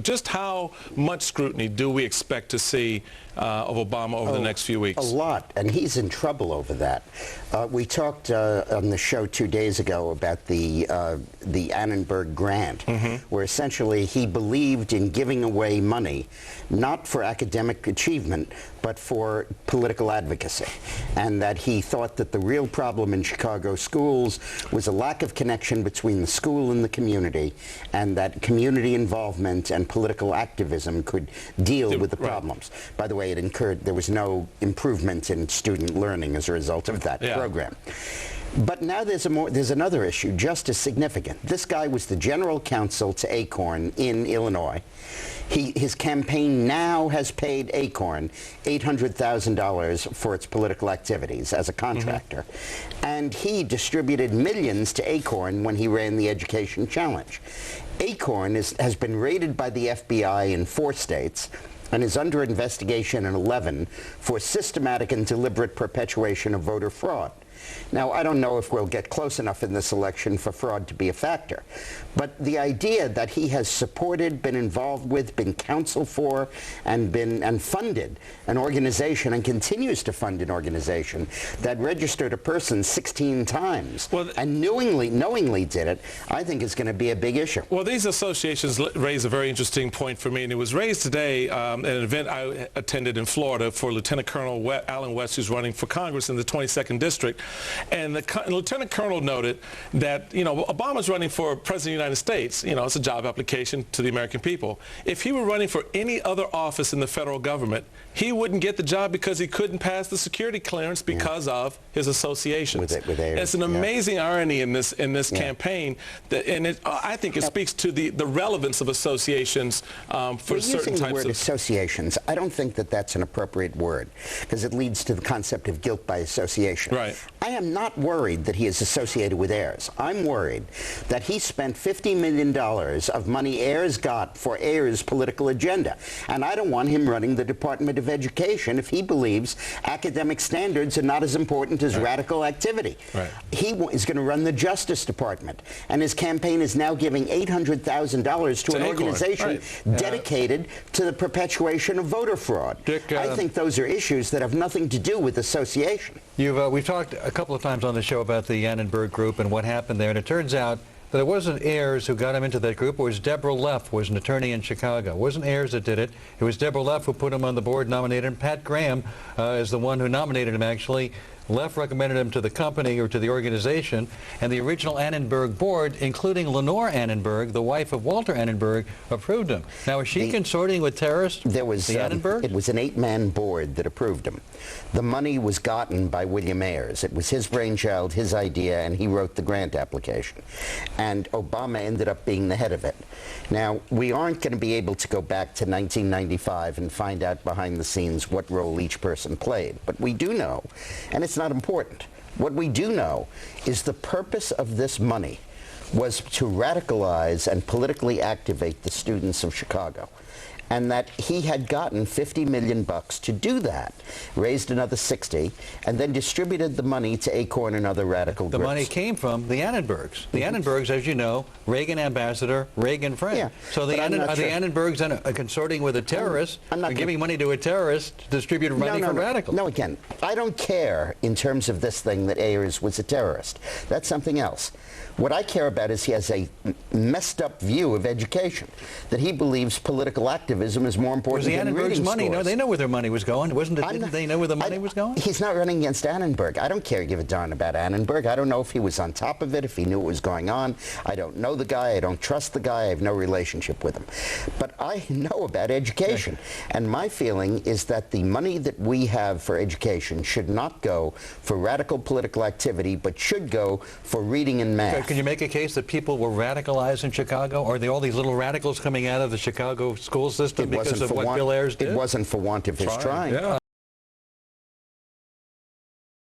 Just how much scrutiny do we expect to see of Obama over the next few weeks? A lot, and he's in trouble over that. We talked on the show 2 days ago about the Annenberg grant, where essentially he believed in giving away money, not for academic achievement, but for political advocacy, and that he thought that the real problem in Chicago schools was a lack of connection between the school and the community, and that community involvement and political activism could deal with the problems. By the way, there was no improvement in student learning as a result of that program. But now there's another issue just as significant. This guy was the general counsel to ACORN in Illinois. His campaign now has paid ACORN $800,000 for its political activities as a contractor. And he distributed millions to ACORN when he ran the Education Challenge. ACORN has been raided by the FBI in 4 states and is under investigation in 11 for systematic and deliberate perpetuation of voter fraud. Now, I don't know if we'll get close enough in this election for fraud to be a factor, but the idea that he has supported, been involved with, been counsel for, and funded an organization and continues to fund an organization that registered a person 16 times and knowingly did it, I think is going to be a big issue. Well, these associations raise a very interesting point for me, and it was raised today at an event I attended in Florida for Lieutenant Colonel Alan West, who's running for Congress in the 22nd District. And the Lieutenant Colonel noted that, Obama's running for President of the United States. It's a job application to the American people. If he were running for any other office in the federal government, he wouldn't get the job because he couldn't pass the security clearance because of his associations. It's an amazing irony in this campaign, and I think it speaks to the relevance of associations for certain types of... Using the word associations, I don't think that that's an appropriate word, because it leads to the concept of guilt by association. Right. I am not worried that he is associated with Ayers. I'm worried that he spent $50 million of money Ayers got for Ayers' political agenda. And I don't want him running the Department of Education if he believes academic standards are not as important as radical activity. He is going to run the Justice Department. And his campaign is now giving $800,000 to an organization dedicated to the perpetuation of voter fraud. Dick, I think those are issues that have nothing to do with association. We've talked a couple of times on the show about the Annenberg group and what happened there, and it turns out that it wasn't Ayers who got him into that group. It was Deborah Leff, who was an attorney in Chicago. It wasn't Ayers that did it. It was Deborah Leff who put him on the board, nominated him. Pat Graham is the one who nominated him, actually. Leff recommended him to the company or to the organization, and the original Annenberg board, including Lenore Annenberg, the wife of Walter Annenberg, approved him. Now, is she consorting with terrorists? There was the Annenberg? It was an 8-man board that approved him. The money was gotten by William Ayers. It was his brainchild, his idea, and he wrote the grant application. And Obama ended up being the head of it. Now, we aren't going to be able to go back to 1995 and find out behind the scenes what role each person played. But we do know, and it's not important, what we do know is the purpose of this money was to radicalize and politically activate the students of Chicago. And that he had gotten $50 million to do that, raised another 60, and then distributed the money to ACORN and other radical groups. The money came from the Annenbergs. The Annenbergs, as you know, Reagan ambassador, Reagan friend. Yeah, so the Annenbergs then consorting with a terrorist, giving money to a terrorist to distribute money for radicals. No, again, I don't care in terms of this thing that Ayers was a terrorist. That's something else. What I care about is he has a messed up view of education, that he believes political activism is more important than reading money. scores. No, they know where their money was going. Didn't they know where the money was going? He's not running against Annenberg. I don't give a darn about Annenberg. I don't know if he was on top of it, if he knew what was going on. I don't know the guy. I don't trust the guy. I have no relationship with him. But I know about education. And my feeling is that the money that we have for education should not go for radical political activity, but should go for reading and math. Can you make a case that people were radicalized in Chicago? Are there all these little radicals coming out of the Chicago school system because of what Bill Ayers did? It wasn't for want of his trying.